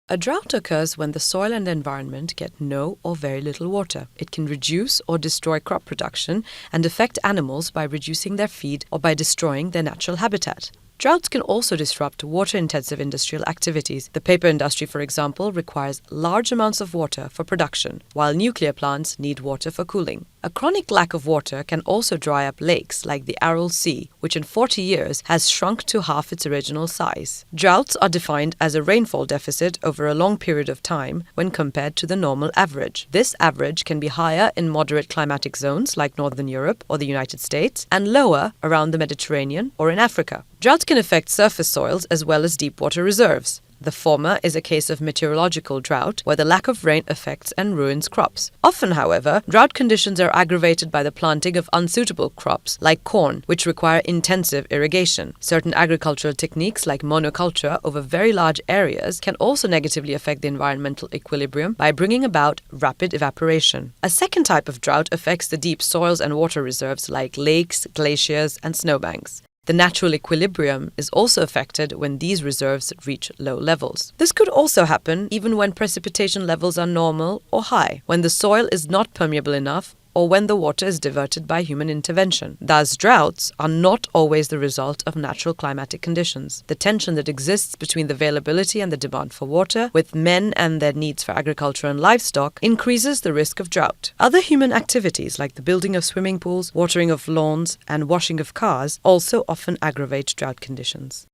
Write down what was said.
A drought occurs when the soil and the environment get no or very little water. It can reduce or destroy crop production and affect animals by reducing their feed or by destroying their natural habitat. Droughts can also disrupt water-intensive industrial activities. The paper industry, for example, requires large amounts of water for production, while nuclear plants need water for cooling. A chronic lack of water can also dry up lakes like the Aral Sea, which in 40 years has shrunk to half its original size. Droughts are defined as a rainfall deficit over a long period of time when compared to the normal average. This average can be higher in moderate climatic zones like Northern Europe or the United States and lower around the Mediterranean or in Africa. Droughts can affect surface soils as well as deep water reserves. The former is a case of meteorological drought, where the lack of rain affects and ruins crops. Often, however, drought conditions are aggravated by the planting of unsuitable crops, like corn, which require intensive irrigation. Certain agricultural techniques, like monoculture over very large areas, can also negatively affect the environmental equilibrium by bringing about rapid evaporation. A second type of drought affects the deep soils and water reserves, like lakes, glaciers, and snowbanks. The natural equilibrium is also affected when these reserves reach low levels. This could also happen even when precipitation levels are normal or high, when the soil is not permeable enough, or when the water is diverted by human intervention. Thus, droughts are not always the result of natural climatic conditions. The tension that exists between the availability and the demand for water, with men and their needs for agriculture and livestock, increases the risk of drought. Other human activities, like the building of swimming pools, watering of lawns, and washing of cars, also often aggravate drought conditions.